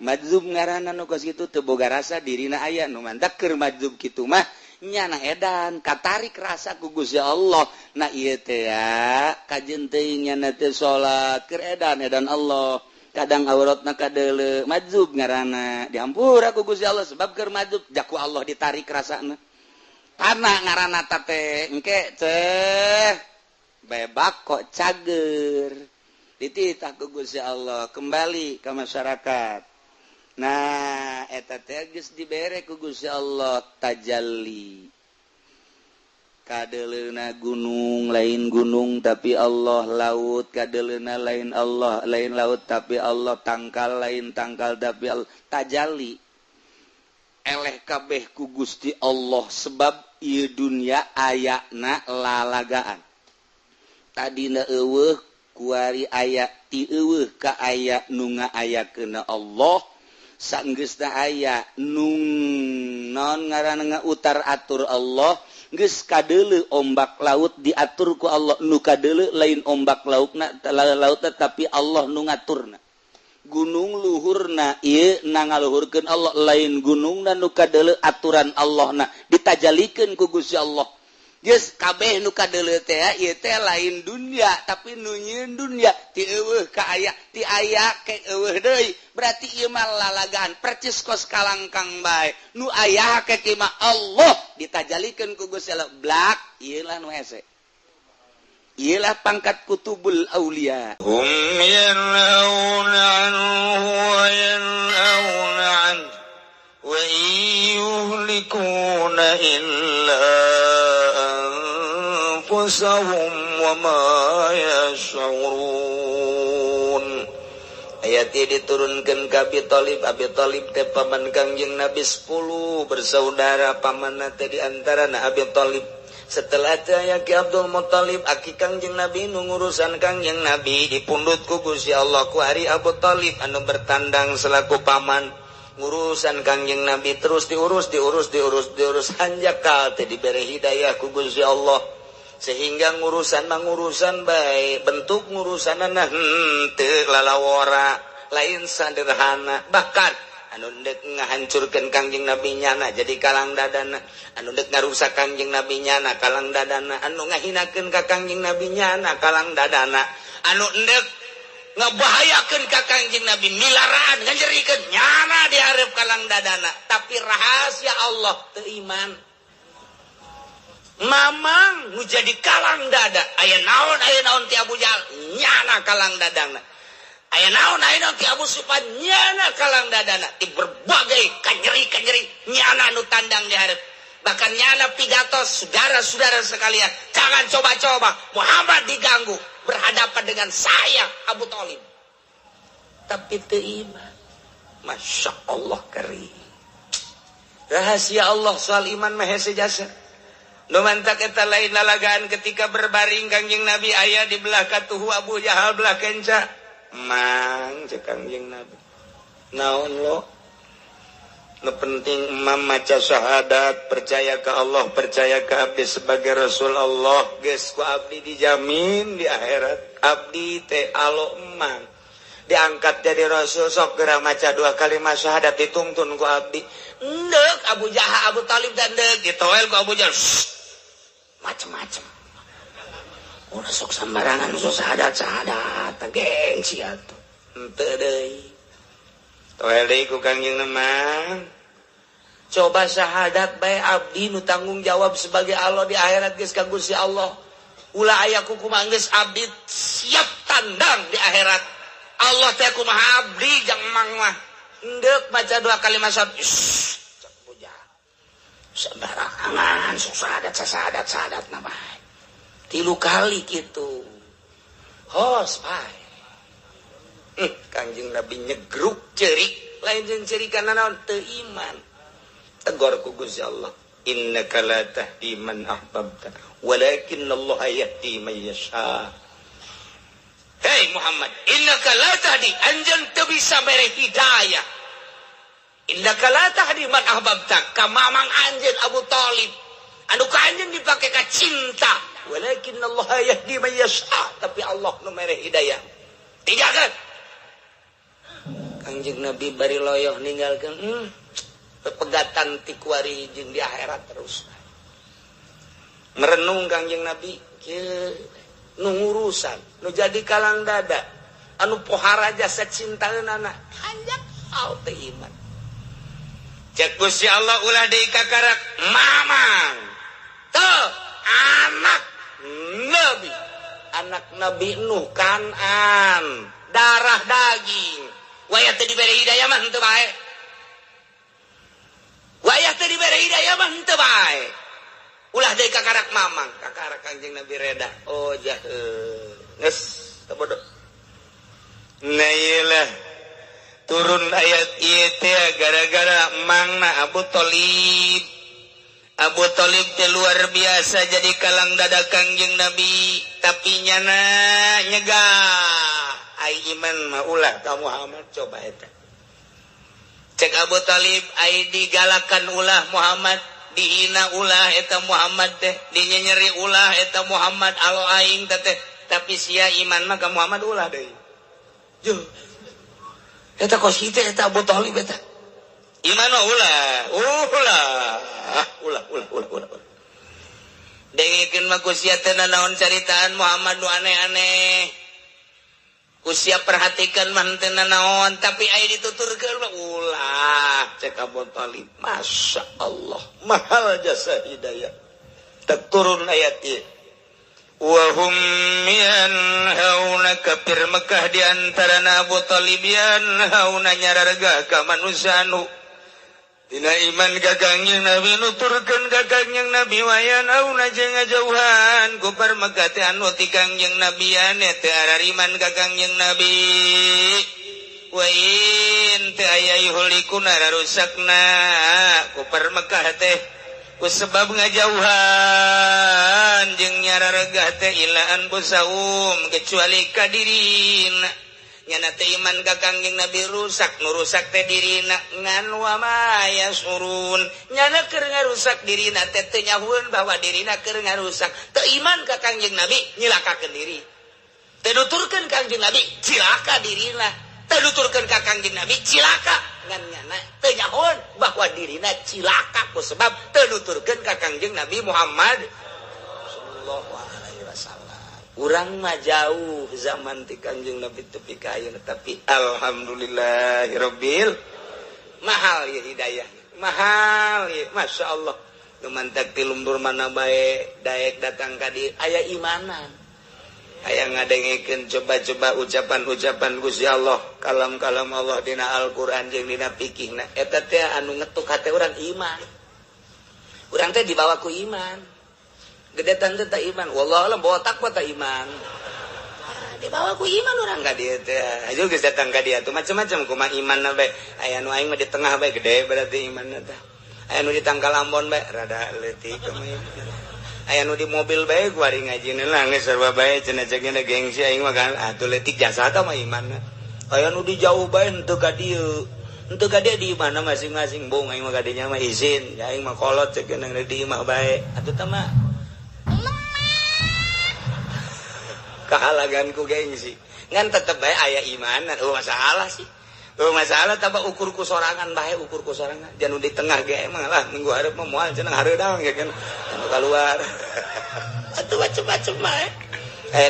majzub ngaranna nu kos kitu teu boga rasa dirina aya nu mandak keur majzub kitu mah nyana edan katarik rasa ku Gusti Allah nah ieu teh ya kajeun teuing nyana teh salat keur edan Allah kadang auratna kadeuleu majzub ngaranna dihampura ku Gusti Allah sebab keur majzub jaku Allah ditarik rasana karena ngaranna teh engke teh bebak kok cager dititah ku Gusti Allah kembali ke masyarakat. Nah eta teh geus dibere ku Gusti Allah tajalli kadeleuna gunung lain gunung tapi Allah laut kadeleuna lain Allah lain laut tapi Allah tangkal lain tangkal tapi Allah tajalli eleh kabeh ku Gusti Allah sebab ieu dunya ayana lalagaan tadina eueuh kuari aya ti eueuh ka aya nu ngaayakeun Allah sanggeusna aya nun non ngaranna utar atur Allah geus kadeuleu ombak laut diatur ku Allah nu kadeuleu lain ombak lautna tapi Allah nu ngaturna gunung luhurna ieu nangaluhurkeun Allah lain gunungna nu kadeuleu aturan Allahna ditajalikeun ku Gusti Allah geus kabeh nu kadeuleu teh ieu teh lain dunya tapi nu nyieun dunya ti eueuh ka aya ti aya ke eueuh deui berarti ieu mah lalagaan percis kos kalangkang bae nu aya hakiki mah Allah ditajalikeun ku Gusti Allah blak ieu lah nu hese ieu lah pangkat kutubul aulia hum yanhauna anhu wa yanhauna an wa yuhlikuna illa anfusahum wa ma yash'urun. Ayat ini diturunkan ke Abi Thalib teh paman Kangjeng Nabi 10 bersaudara pamanna teh di antarana Abi Thalib. Setelah teh aya Ki Abdul Muthalib aki Kangjeng Nabi nu ngurusan Kangjeng Nabi dipundhut ku Gusti Allah ku ari Abu Thalib anu bertandang selaku paman ngurusan Kangjeng Nabi terus diurus hanjakal teh diberi hidayah ku Gusti Allah sehingga ngurusan baik bentuk ngurusanana teu lalawora lain sederhana bahkan anu dek ngahancurkeun Kangjeng Nabi nyana jadi kalang dadana anu dek ngarusak Kangjeng Nabi nyana kalang dadana anu ngahinakeun ka Kangjeng Nabi nyana kalang dadana anu dek ngabahayakeun ka Kangjeng Nabi milaraan nganjerikeun nyana di hareup kalang dadana tapi rahasia Allah teu iman mamang nu jadi kalang dada aya naon ti Abu Jahal nyana kalang dadana aya naon ti Abu Sufyan nyana kalang dadana ti berbagai kanyeri nyana nu tandang di hareup bahkan nyana pigatos saudara-saudara sekalian jangan coba-coba Muhammad diganggu berhadapan dengan saya Abu Thalib tapi teu iman Masya Allah kering rahasia Allah soal iman mah hese jasa nu mantak eta lain lalagaan ketika berbaring Kangjeng Nabi aya di belah katuhu Abu Jahal belah kenca mang cek Kangjeng Nabi naon lo nu penting imam maca syahadat percaya ke Allah percaya ke abdi sebagai Rasul Allah geus ku abdi dijamin di akhirat abdi teh alo emang diangkat jadi Rasul sok geura maca 2 kalimat syahadat ditungtun ku abdi endek Abu Jahal Abu Thalib dan deuk ditoel ku Abu Jahal macem-macem. Udah sok sembarangan susah sadat gengsi atuh. Henteu deui. Toel deui ku Kangjeng Nemang. Coba syahadat bae abdi nu tanggung jawab sebagai Allah di akhirat geus ka Gusti Allah. Ulah aya kumaha geus abdi siap tandang di akhirat. Allah teh kumaha abdi jang emang mah. Endek baca 2 kalimat syahadat. Cek puja. Sembarangan sok sadat na bae. 3 kali gitu. Hos bae. Kangjeng Nabi nyegruk cerik lain jeung cerikan naon teu iman. Tegor ku Gusti Allah. Innaka la tahdi man ahbabta walakin Allah yahdi man yasha. Hei Muhammad, innaka la tahdi anjeun teu bisa mere hidayah. Innaka la tahdi man ahbabta ka mamang anjeun Abu Thalib. Anu ka anjeun dipake ka cinta. Walakin Allah yahdi man yasha, tapi Allah nu mere hidayah. Tinggalkeun. Kangjeng Nabi bari loyoh ninggalkeun pepegatan ti kuari jeung di akhirat terus. Merenung Kangjeng Nabi, kieu nu ngurusan, nu jadi kalang dada, anu pohara jasa cintaeunana, hanjak al teu iman. Cek Gusti Allah ulah deui kakarak mamang. Teu anak Nabi. Anak Nabi Nuh Kan'an, darah daging. Wayah teu dibere hidayah mah henteu bae. Wayah teu dibere hidayah mah henteu bae. Ulah deui kakarak mamang, kakarak Kangjeng Nabi reda. Oh geus teu bodoh. Nah iyalah turun ayat ieu teh gara-gara mangna Abu Thalib. Abu Thalib teh luar biasa jadi kalang dada Kangjeng Nabi, tapi nyana nyegah. Ai iman mah ulah ka Muhammad coba eta. Cek Abu Thalib ai digalakan ulah Muhammad, dihina ulah eta Muhammad teh, dinyenyeri ulah eta Muhammad alo aing teh, tapi sia iman mah ka Muhammad ulah deui. Yo. Eta kosi teh eta Abu Thalib eta. Iman mah ulah. Dengikeun mah ku sia teh naon caritaan Muhammad nu aneh-aneh. Usia perhatikan manten naon tapi aya dituturkeun ulah cek Abu Thalib. Masya Allah mahal jasa hidayah. Tak turun ayat ieu. Wa hum yanhauna kafir Mekah di antara Abu Thalib yanhauna nyarargah ka manusia anu dina iman ka Kangjeng Nabi nuturkeun ka Kangjeng Nabi wayanauna jeung ngajauhan ku Mekah teh anu ti Kangjeng Nabi ane teu arariman ka Kangjeng Nabi. Wa in teu aya yuhlikuna rusakna ku Mekah teh ku sebab ngajauhan jeung nyarargah teh ilaan busaum kecuali ka dirina. Nyana teh iman ka Kangjeng Nabi rusak, nu rusak teh dirina ngan wa ma yasurun. Nyana keur ngarusak dirina teh teu nyahueun bahwa dirina keur ngarusak. Teu iman ka Kangjeng Nabi nyilakakeun diri. Teu nuturkeun Kangjeng Nabi cilaka dirina. Teu nuturkeun ka Kangjeng Nabi cilaka ngan nyana teu nyahueun bahwa dirina cilaka ku sebab teu nuturkeun ka Kangjeng Nabi Muhammad sallallahu alaihi wasallam. Urang mah jauh zaman ti Kangjeng Nabi tepi ka ayeuna tapi alhamdulillahirabbil mahal ya hidayah. Mahal ya Masya Allah. Lumantak ti lumdur mana bae daek datang ka dieu aya imanan. Aya ngadengikeun coba-coba ucapan-ucapan Gusti Allah, kalam-kalam Allah dina Al-Qur'an jeung dina fikihna. Eta teh anu ngetuk hate urang iman. Urang teh dibawa ku iman. Gedetan teh iman, wallahualam bawa takwa teh iman. Dibawa ku iman urang ka dieu teh. Aju geus datang ka dieu tuh macam-macam kumaha imanna bae. Aya nu aing mah di tengah bae gede berarti imanna teh. Aya nu di tangkal Ambon bae rada leutik kumaha. Aya nu di mobil bae kuari ngajina lah geus sarua bae cenah cekna gengsi aing mah kan atuh leutik jasa tah mah imanna. Aya nu di jauh bae henteu ka dieu. Henteu ka dieu di mana masing-masing bong aing mah ka dieu mah izin. Aing mah kolot cekna di imah bae. Atuh tah mah kehalagan ku gengsi ngan tetep bae aya imanan. Oh masalah sih masalah tambah ukurku sorangan bae ukurku sorangan jangan di tengah ge emang lah minggu hareup mah moal cenah hareudang ya kan keluar atuh macem-macem bae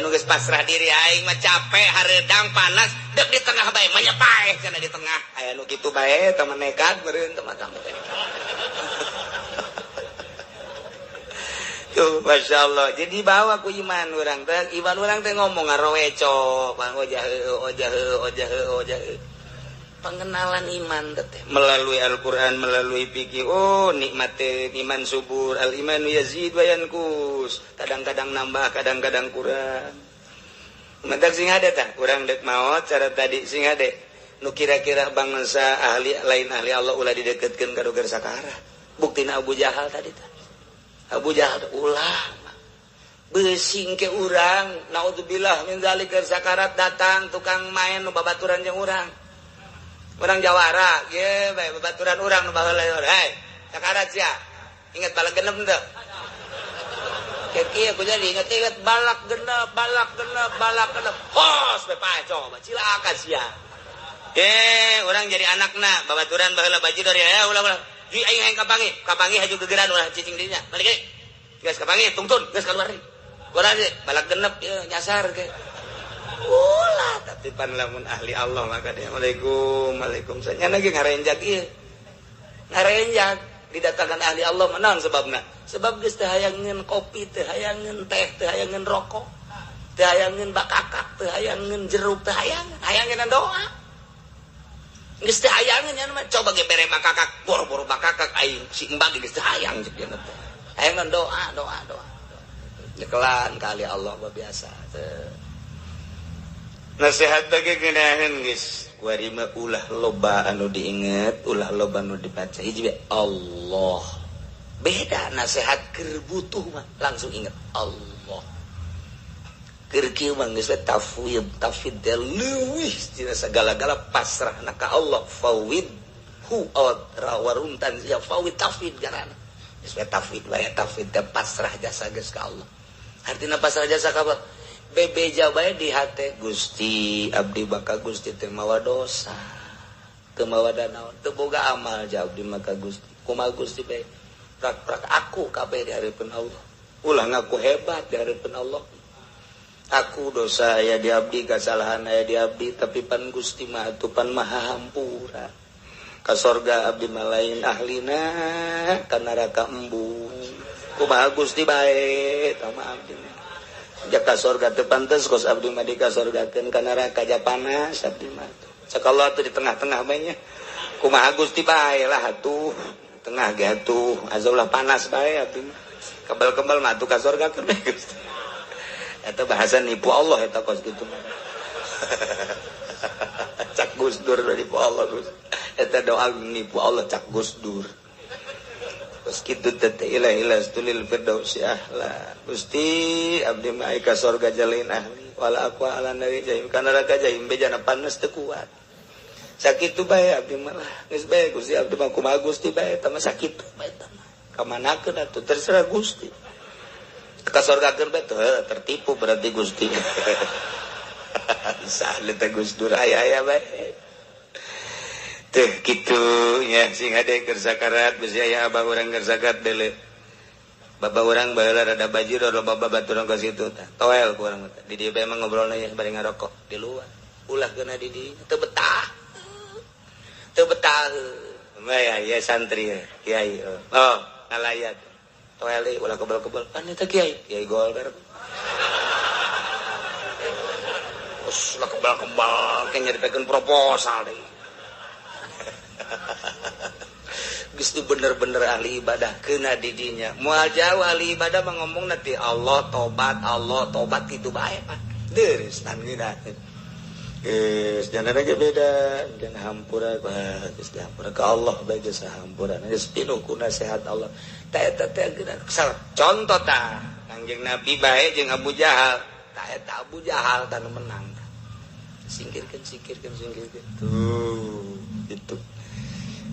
nu geus pasrah diri aing mah capek hareudang panas dek di tengah bae mah nyepaeh cenah di tengah aya nu kitu bae teman nekat meureun teman-teman tuh Masya Allah jadi bawa ku iman orang teh ngomong ngaroweco ojah pengenalan iman teh melalui Al-Qur'an melalui fikih nikmat iman subur al-imanu yazid wa yanqus kadang-kadang nambah kadang-kadang kurang mentak sing hade tah urang dek maot cara tadi sing hade nu kira-kira bangsa ahli lain ahli Allah ulah dideketkeun ka doger sakara buktina Abu Jahal tadi tah Abu Jahal ulah besing ke urang naudzubillah min zalika sakarat datang tukang main nu babaturan jeung urang jawara ye bae babaturan urang nu baheula hei sakarat sia inget balak genep teu kieu aku jadi inget balak genep hos bae pae coba cilaka sia urang jadi anakna babaturan baheula bajidor ya ulah di aing hayang kapangi haju gegeran ulah cicing dinya balik ge geus kapangi tungtun geus keluar deui urang balak genep nyasar ke ulah tapi pan lamun ahli Allah maka dia waalaikumsalam nya lagi ngarenjak ieu ngarenjak didatangkan ahli Allah menang sebabna sebab geus teu hayangeun kopi teu hayangeun teh teu hayangeun rokok teu hayangeun bakakak teu hayangeun jeruk teu hayangeun doa geus teu hayangeun nya mah coba ge bere bakakak boro-boro bakakak aing si embag geus teu hayang ceuk dia teh hayangeun doa nyekelan kali Allah biasa teu nasihat bagi geunaheun geus kuari mah ulah loba anu diinget ulah loba anu dibaca hiji Allah beda nasihat keur butuh mah langsung inget Allah keur kieu mah geus tafwid leuwih tina sagala-gala pasrahna ka Allah fawid hu rawaruntan ya fawid tafwid garana geus tafwid bae tafwid pasrah jasa geus ka Allah artina pasrah jasa ka Allah bebeja bae di hate Gusti abdi baka Gusti teu mawa dosa teu mawa danaon teu boga amal ja abdi maka Gusti kumaha Gusti bae prak-prak aku kabeh di hareupeun Allah ulah ngaku hebat di hareupeun Allah aku dosa aya di abdi kasalahan aya di abdi tapi pan Gusti mah atuh pan maha hampura ka sorga abdi mah lain ahlina ka neraka embung kumaha Gusti bae tama abdi jaka sorga teu pantes kos abdi mah dikasorgakeun ka neraka ja panas abdi mah sakallah teu di tengah-tengah bae nya kumaha Gusti bae lah atuh tengah ge atuh azaulah panas bae abdi mah kebal-kebal mah atuh ka sorgakeun bae Gusti eta bahasa nipu Allah eta kos kitu mah cak Gusdur nipu Allah Gus eta doa nipu Allah cak Gusdur terus kitu teh ilah stulil firdausi ahla Gusti abdi mah ka sorga jalin ahli wala aku ala nari jahim kana neraka jahim bejana panas teu kuat sakitu bae abdi mah geus bae Gusti abdi mah kumaha Gusti bae eta mah sakitu bae eta mah ka manakeun atuh terserah Gusti ka sorgakeun bae teu tertipu berarti Gusti sahle teh Gusdur aya bae teh kitu nya sing hade keur sakarat bisi aya abah urang keur zakat deuleu baba urang baheula rada bajir loba babaturan ka situ tah toel ku urang di dieu bae mah ngobrolna ya bari ngarokok di luar ulah geuna di dieu teu betah mah ya santri kiai ngalayat toel deui ulah kebal-kebal kan eta kiai gol ber us ulah kebal-kebal ke nyaripikeun proposal deui Gusti bener-bener ahli ibadah kena didinya moal jauh ahli ibadah mah ngomong nanti Allah tobat gitu bae Pak deres tan geuna geus jangan aja beda jangan hampura geus hampura ka Allah bae geus hampura geus pinuh ku nasihat Allah ta eta teh contoh tah Kangjeng Nabi bae jeung Abu Jahal ta eta Abu Jahal tanu menang singkirkeun tuh itu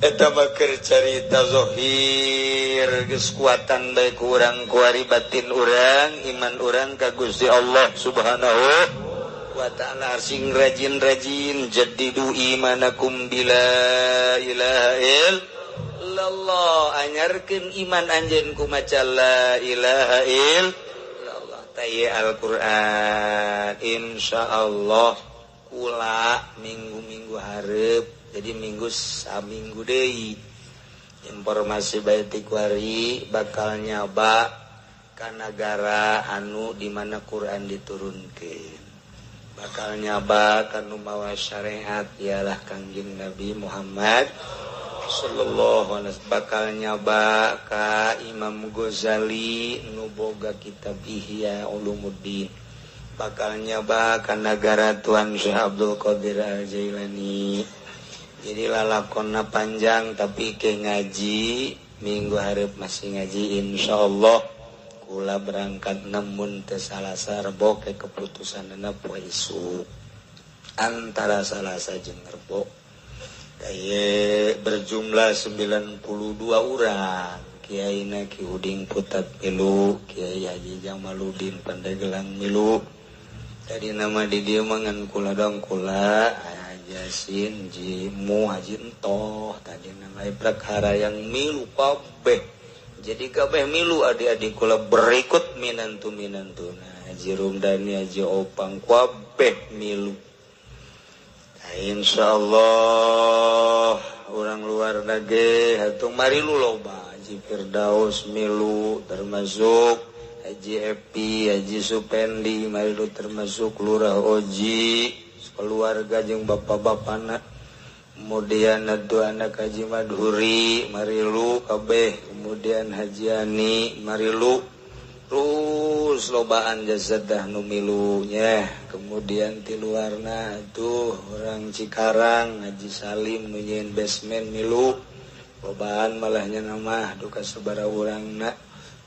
eta mah keur carita zahir geus kuatan bae ku urang kuari batin urang iman urang ka Gusti Allah Subhanahu wa ta'ala sing rajin-rajin jaddidu imanakum bila ilaha illallah anyarkeun iman anjeun ku maca la ilaha illallah taye Al-Qur'an insyaallah kula minggu-minggu hareup jadi minggu saminggu deui informasi bae ti kuari bakal nyaba ka negara anu di mana Quran diturunkeun bakal nyaba kanu mawa syariat ialah Kangjeng Nabi Muhammad sallallahu alaihi wasallam bakal nyaba ka Imam Ghazali nu boga kitab Ihya Ulumuddin bakal nyaba ka negara Tuan Syekh Abdul Qadir Al-Jailani jadi lalakonna panjang tapi ke ngaji minggu hareup masih ngaji insyaallah kula berangkat namun teu Salasa Rebo ke keputusanna poe isuk antara Salasa jeung Rebo kaye berjumlah 92 urang kiaina Ki Uding Putat milu Kiai Haji Jamaluddin Pandeglang milu tadi nama di dieu mangan kula dong kula Yasin Jimu Haji Entoh tadi nama perkara yang milu kabeh jadi kabeh milu adik-adik kula berikut minantuna Haji Rumdani Haji Opang kabeh milu nah, insyaallah orang luar nage hatung marilu loba Haji Firdaus milu termasuk Haji Epi Haji Supendi marilu termasuk Lurah Oji keluarga jeung bapak-bapana kemudian adu anak Haji Madhuri marilu kabeh kemudian Haji Ani marilu terus lobaan jazadah nu milu nya kemudian ti luarna tuh orang Cikarang Haji Salim nu nyeun basement milu lobaan malahnya nama duka sabaraha urangna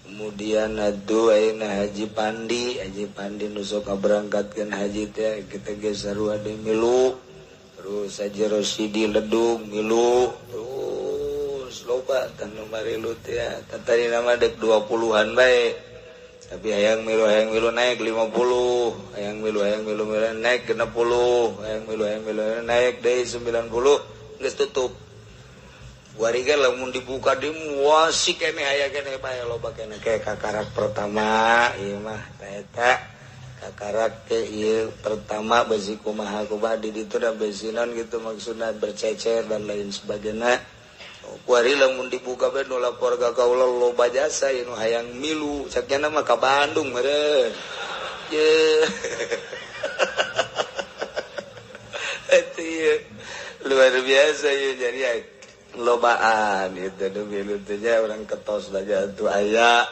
kemudian adu ayeuna Haji Pandi nu sok berangkatkeun haji teh kita ge sarua deui milu terus Haji Rosidi Ledung milu terus loba tanu marilu teh tadi nama dek 20-an bae tapi hayang milu naik 50 hayang milu naik 60 hayang milu naik deui 90 geus tutup warga lamun dibuka di muasi kene aya kene bae loba kene ke kakarak pertama ieu mah eta kakarak ke ieu pertama besi kumaha di ditu da besinan gitu maksudna bercecer dan lain sebagainya kuari lamun dibuka bae nu lapor ka kaula loba jasa ieu hayang milu sakjana mah ka Bandung meureun ye eta luar biasa ieu jadi lobaan itu demi lutunya orang ketos saja tuh ayah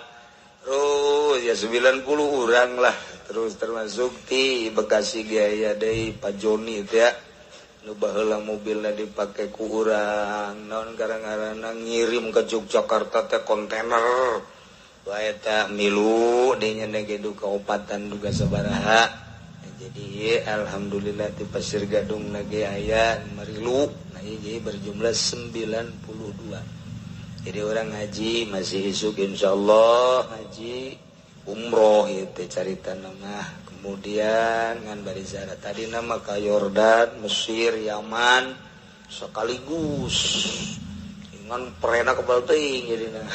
terus ya 90 orang lah terus termasuk di Bekasi gaya dari Pak Joni itu ya nu baheula mobilnya dipakai ku urang naon karang-karana ngirim ke Yogyakarta teh kontainer bae teh milu dinya nege duka opatan duga sabaraha jadi alhamdulillah di Pasir Gadung nage aya marilu jadi berjumlah 92 jadi orang haji masih isuk insyaallah haji umroh itu cerita nama kemudian ngan barizara tadi nama ka Yordan Mesir Yaman sekaligus ngan perena kebal teuing jadina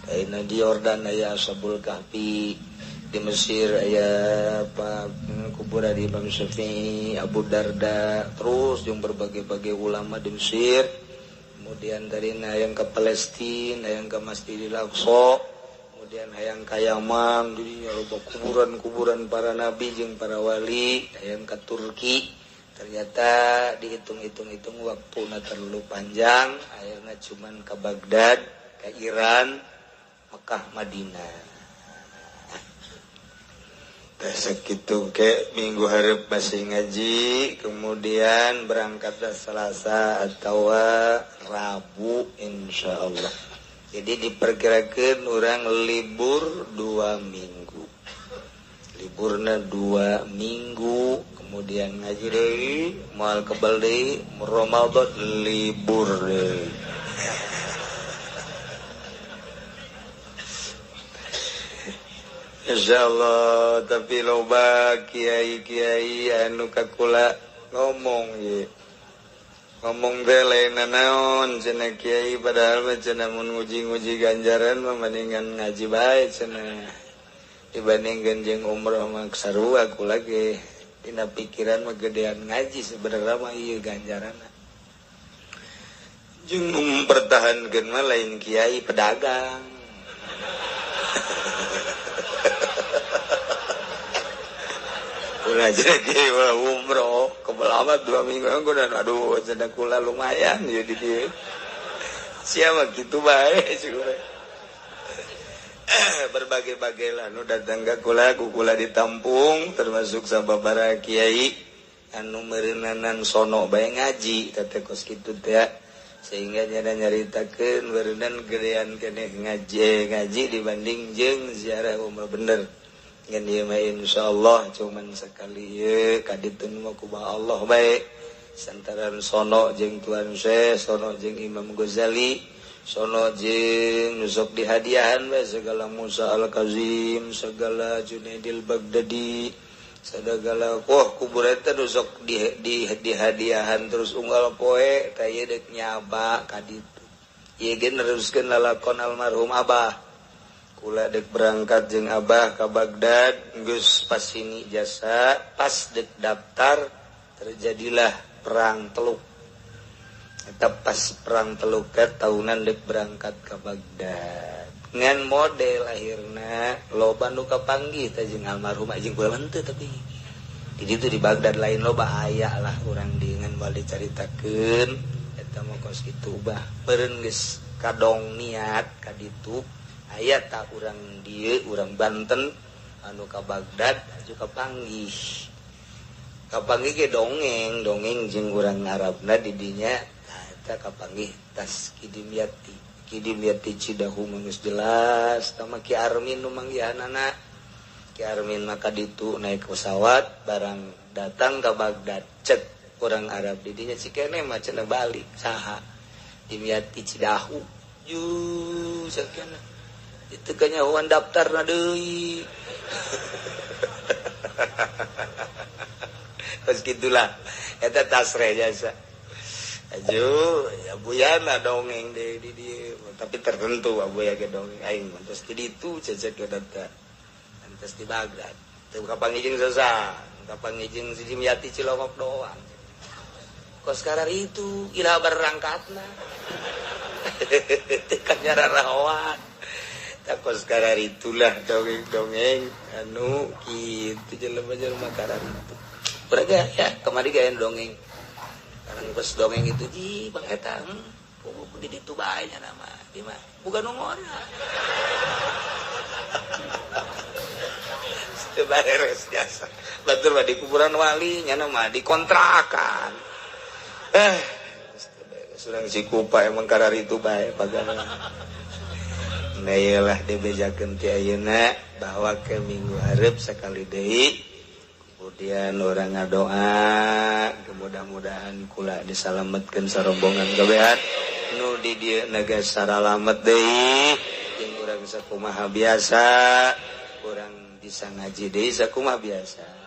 kaina di Yordan aya Ashabul Kahfi di Mesir aya kuburan di Imam Syafi'i, Abu Darda, terus yang berbagai-bagai ulama di Mesir. Kemudian dari hayang ke Palestina, hayang ke Masjidil Aqsa, kemudian hayang ke Yaman, jadi ada kuburan para nabi jeung para wali, hayang ke Turki. Ternyata dihitung-hitung waktunya terlalu panjang, akhirnya cuman ke Baghdad, ke Iran, Mekah, Madinah. Segitu ke minggu hareup masih ngaji kemudian berangkatlah Selasa atau Rabu insyaallah jadi diperkirakan orang libur 2 minggu liburna 2 minggu kemudian ngaji deui moal kebal deui Ramadan libur deui Masya Allah tapi loba kiai-kiai anu kakula ngomong ye ngomong teh lain naon cenah kiai padahal mah cenah mun nguji-nguji ganjaran mah mendingan ngaji bae cenah dibandingkeun jeung umroh mah sarua kula ge dina pikiran mah gedean ngaji sebenarnya mah ieu ganjaranna jeung mempertahankeun mah lain kiai pedagang ulah jadi umroh kebelamat 2 minggu aku dan aduh cenah kula lumayan ya di dieu siapa gitu bae berbagai-bagai lah nu datang ka kula ku kula ditampung termasuk sababaraha kiai anu meureunanan sono bae ngaji teh kos kitu teh sehingga nyaritakeun beureunan gedean keneh ngaji dibanding jeung ziarah umrah bener ngan ieu mah insyaallah cuman sekali ye kaditun mah ku Allah bae santaran sono jeung Tuan Syekh sono jeung Imam Ghazali sono jeung nusok dihadiahan bae segala Musa Al-Kazim segala Junaidil Baghdadi segala kubur eta nusok dihadiahan terus unggal poe tah ieu deuk nyaba kaditu ieu ge neruskeun lalakon almarhum Abah kula dek berangkat jeung Abah ke Baghdad geus pas sini jasa pas dek daftar terjadilah perang Teluk eta pas perang Teluk tahunan dek berangkat ke Baghdad ngan model akhirna loba nu kapanggih teh jeung almarhum jeung kula henteu tapi di ditu di Baghdad lain loba aya lah urang dengan bade caritakeun eta mah kos kitu bah meureun geus kadong niat ka ditu aya tak urang dieu urang Banten anu ka Baghdad aju kapanggih ge dongeng jeung urang Arabna di dinya eta kapanggih tas Kidimyati Cidahu geus jelas tama Ki Armin nu manggihanana Ki Armin maka ditu naik pesawat barang datang ka Baghdad cek urang Arab di dinya cikene mah cenah balik saha Dimyati Cidahu yu sakana itu kanyahuan daftar na deui pas gitulah eta tasre jasa aju ya buyana dongeng di tapi tertentu abuya ge dongeng aing mantos di ditu cecek ke data mantos di Baghdad teu kapangijing sasa kapangijing si Dimyati Cilongok doang kos karar itu ila berangkatna tekan nyararawan takos karar itulah dongeng anu kitu jelema-jelema karar itu beraga ya kemari gayan dongeng karang pas dongeng itu ji bang eta kubu di ditu bae nya nama di mah bukan nomorna sebares jasa batur mah di kuburan wali nya nama di kontrakan surang si kupa emang karar itu bae pagana nah iyalah dibejakeun ti ayeuna bahwa ke minggu hareup sakali deui kemudian orang ngadoa mudah-mudahan kula disalametkeun sarombongan gabehan nu di dieu naga saralamet deui jeung urang sakumaha biasa urang bisa ngaji deui sakumaha biasa